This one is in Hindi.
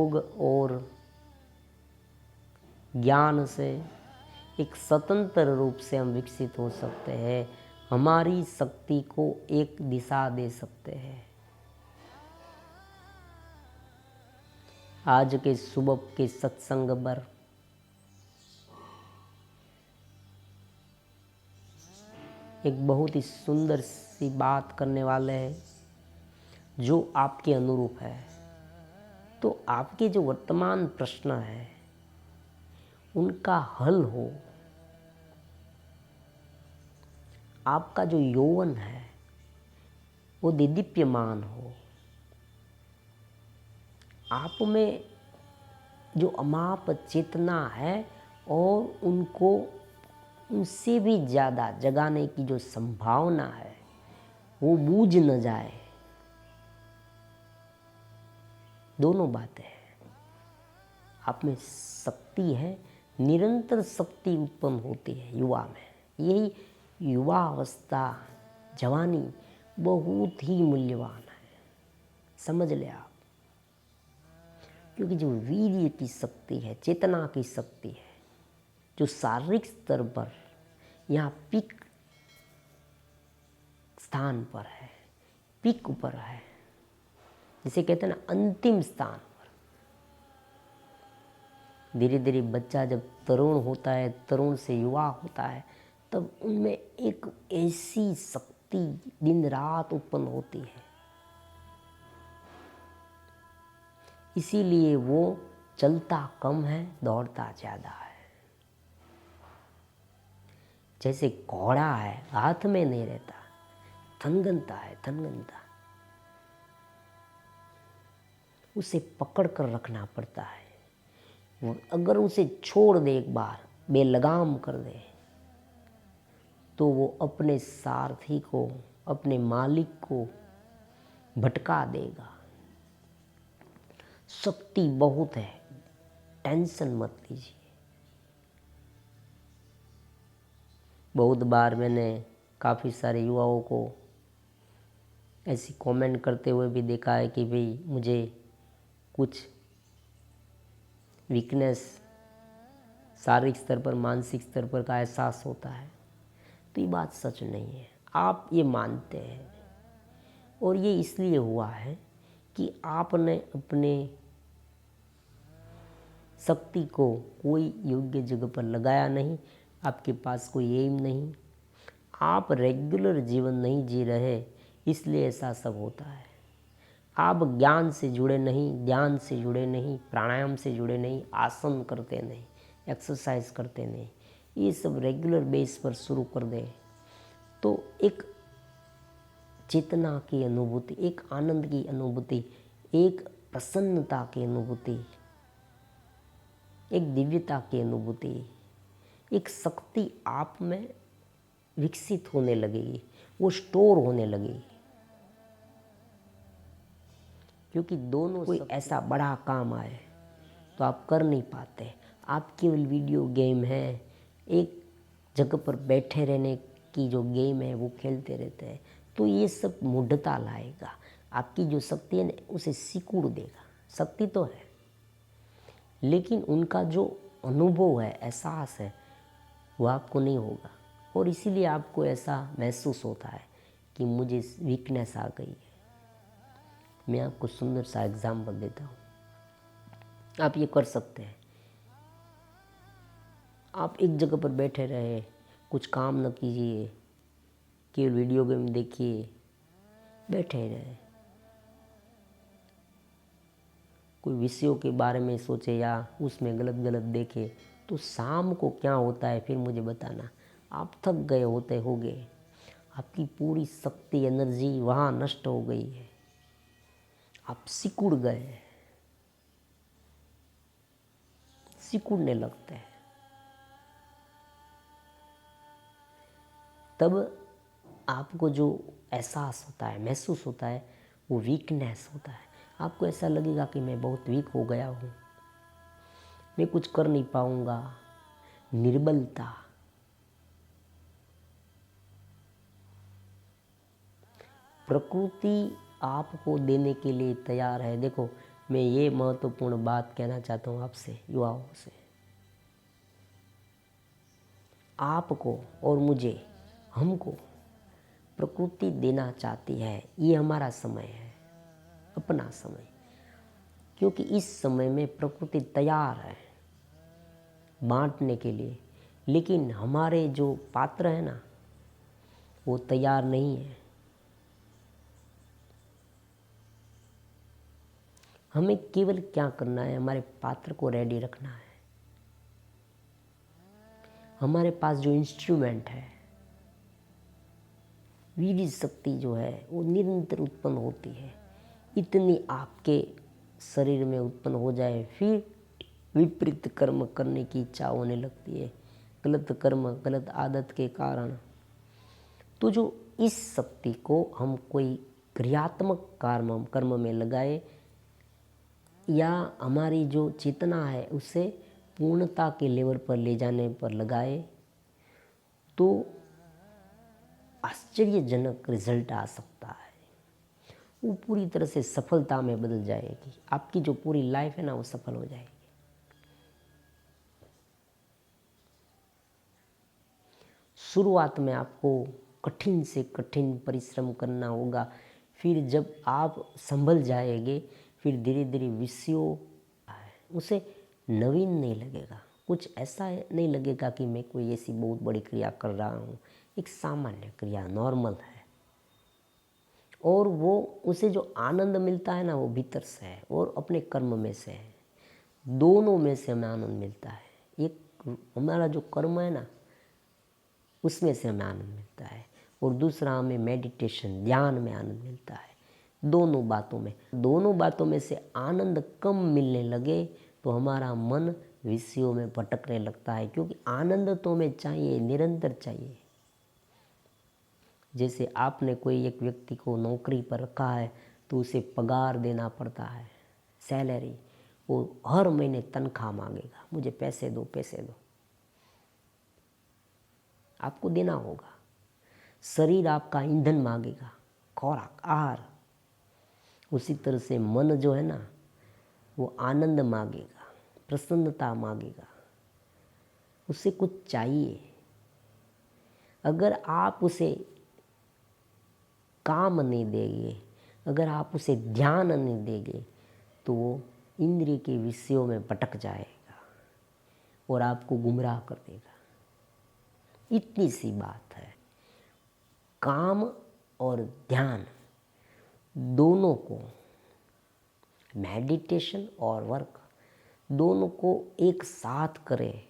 योग और ज्ञान से एक स्वतंत्र रूप से हम विकसित हो सकते हैं, हमारी शक्ति को एक दिशा दे सकते हैं। आज के सुबह के सत्संग पर एक बहुत ही सुंदर सी बात करने वाले हैं जो आपके अनुरूप है। तो आपके जो वर्तमान प्रश्न है उनका हल हो, आपका जो यौवन है वो देदीप्यमान हो, आप में जो अमाप चेतना है और उनको उनसे भी ज़्यादा जगाने की जो संभावना है वो बूझ न जाए। दोनों बातें हैं। आप में शक्ति है, निरंतर शक्ति उत्पन्न होती है युवा में। यही युवा अवस्था, जवानी बहुत ही मूल्यवान है, समझ ले आप। क्योंकि जो वीर्य की शक्ति है, चेतना की शक्ति है, जो शारीरिक स्तर पर यहाँ पीक स्थान पर है, पीक ऊपर है, जिसे कहते हैं ना अंतिम स्थान पर। धीरे धीरे बच्चा जब तरुण होता है, तरुण से युवा होता है, तब उनमें एक ऐसी शक्ति दिन रात उत्पन्न होती है। इसीलिए वो चलता कम है, दौड़ता ज़्यादा है। जैसे घोड़ा है, हाथ में नहीं रहता, थनगनता है, थनगनता। उसे पकड़ कर रखना पड़ता है। वो अगर उसे छोड़ दे, एक बार बेलगाम कर दे, तो वो अपने सारथी को, अपने मालिक को भटका देगा। शक्ति बहुत है, टेंशन मत लीजिए। बहुत बार मैंने काफ़ी सारे युवाओं को ऐसी कमेंट करते हुए भी देखा है कि भाई मुझे कुछ वीकनेस शारीरिक स्तर पर, मानसिक स्तर पर का एहसास होता है। तो ये बात सच नहीं है। आप ये मानते हैं और ये इसलिए हुआ है कि आपने अपने शक्ति को कोई योग्य जगह पर लगाया नहीं, आपके पास कोई एम नहीं, आप रेगुलर जीवन नहीं जी रहे, इसलिए ऐसा सब होता है। आप ज्ञान से जुड़े नहीं, ध्यान से जुड़े नहीं, प्राणायाम से जुड़े नहीं, आसन करते नहीं, एक्सरसाइज करते नहीं, ये सब रेगुलर बेस पर शुरू कर दें तो एक चेतना की अनुभूति, एक आनंद की अनुभूति, एक प्रसन्नता की अनुभूति, एक दिव्यता की अनुभूति, एक शक्ति आप में विकसित होने लगेगी, वो स्टोर होने लगेगी। क्योंकि दोनों कोई ऐसा बड़ा काम आए तो आप कर नहीं पाते। आप केवल वीडियो गेम है, एक जगह पर बैठे रहने की जो गेम है वो खेलते रहते हैं, तो ये सब मूढ़ता लाएगा। आपकी जो शक्ति है ना उसे सिकुड़ देगा। शक्ति तो है लेकिन उनका जो अनुभव है, एहसास है, वो आपको नहीं होगा। और इसीलिए आपको ऐसा महसूस होता है कि मुझे वीकनेस आ गई है। मैं आपको सुंदर सा एग्जाम्पल देता हूँ, आप ये कर सकते हैं। आप एक जगह पर बैठे रहे, कुछ काम न कीजिए, केवल वीडियो गेम देखिए, बैठे रहे, कोई विषयों के बारे में सोचे या उसमें गलत गलत देखे, तो शाम को क्या होता है फिर मुझे बताना। आप थक गए होगे, आपकी पूरी शक्ति, एनर्जी वहाँ नष्ट हो गई है, आप सिकुड़ गए, सिकुड़ने लगते हैं। तब आपको जो एहसास होता है, महसूस होता है, वो वीकनेस होता है। आपको ऐसा लगेगा कि मैं बहुत वीक हो गया हूँ, मैं कुछ कर नहीं पाऊँगा, निर्बलता। प्रकृति आपको देने के लिए तैयार है। देखो, मैं ये महत्वपूर्ण बात कहना चाहता हूँ आपसे युवाओं से, आपको और मुझे, हमको प्रकृति देना चाहती है। ये हमारा समय है, अपना समय, क्योंकि इस समय में प्रकृति तैयार है बांटने के लिए, लेकिन हमारे जो पात्र हैं ना वो तैयार नहीं है। हमें केवल क्या करना है, हमारे पात्र को रेडी रखना है। हमारे पास जो इंस्ट्रूमेंट है, वीर्य शक्ति जो है वो निरंतर उत्पन्न होती है। इतनी आपके शरीर में उत्पन्न हो जाए, फिर विपरीत कर्म करने की इच्छा होने लगती है, गलत कर्म, गलत आदत के कारण। तो जो इस शक्ति को हम कोई क्रियात्मक कर्म में लगाए, या हमारी जो चेतना है उसे पूर्णता के लेवल पर ले जाने पर लगाए, तो आश्चर्यजनक रिजल्ट आ सकता है। वो पूरी तरह से सफलता में बदल जाएगी। आपकी जो पूरी लाइफ है ना वो सफल हो जाएगी। शुरुआत में आपको कठिन से कठिन परिश्रम करना होगा, फिर जब आप संभल जाएंगे, फिर धीरे धीरे विषयों उसे नवीन नहीं लगेगा, कुछ ऐसा नहीं लगेगा कि मैं कोई ऐसी बहुत बड़ी क्रिया कर रहा हूँ। एक सामान्य क्रिया, नॉर्मल है। और वो उसे जो आनंद मिलता है ना वो भीतर से है और अपने कर्म में से है। दोनों में से हमें आनंद मिलता है। एक हमारा जो कर्म है ना उसमें से हमें आनंद मिलता है, और दूसरा हमें मेडिटेशन, ध्यान में आनंद मिलता है। दोनों बातों में से आनंद कम मिलने लगे तो हमारा मन विषयों में भटकने लगता है, क्योंकि आनंद तो हमें चाहिए, निरंतर चाहिए। जैसे आपने कोई एक व्यक्ति को नौकरी पर रखा है तो उसे पगार देना पड़ता है, सैलरी। वो हर महीने तनख्वाह मांगेगा, मुझे पैसे दो पैसे दो, आपको देना होगा। शरीर आपका ईंधन मांगेगा, खुराक, आहार। उसी तरह से मन जो है ना वो आनंद मांगेगा, प्रसन्नता मांगेगा, उसे कुछ चाहिए। अगर आप उसे काम नहीं देंगे, अगर आप उसे ध्यान नहीं देंगे, तो वो इंद्रिय के विषयों में भटक जाएगा और आपको गुमराह कर देगा। इतनी सी बात है। काम और ध्यान दोनों को, मेडिटेशन और वर्क दोनों को एक साथ करें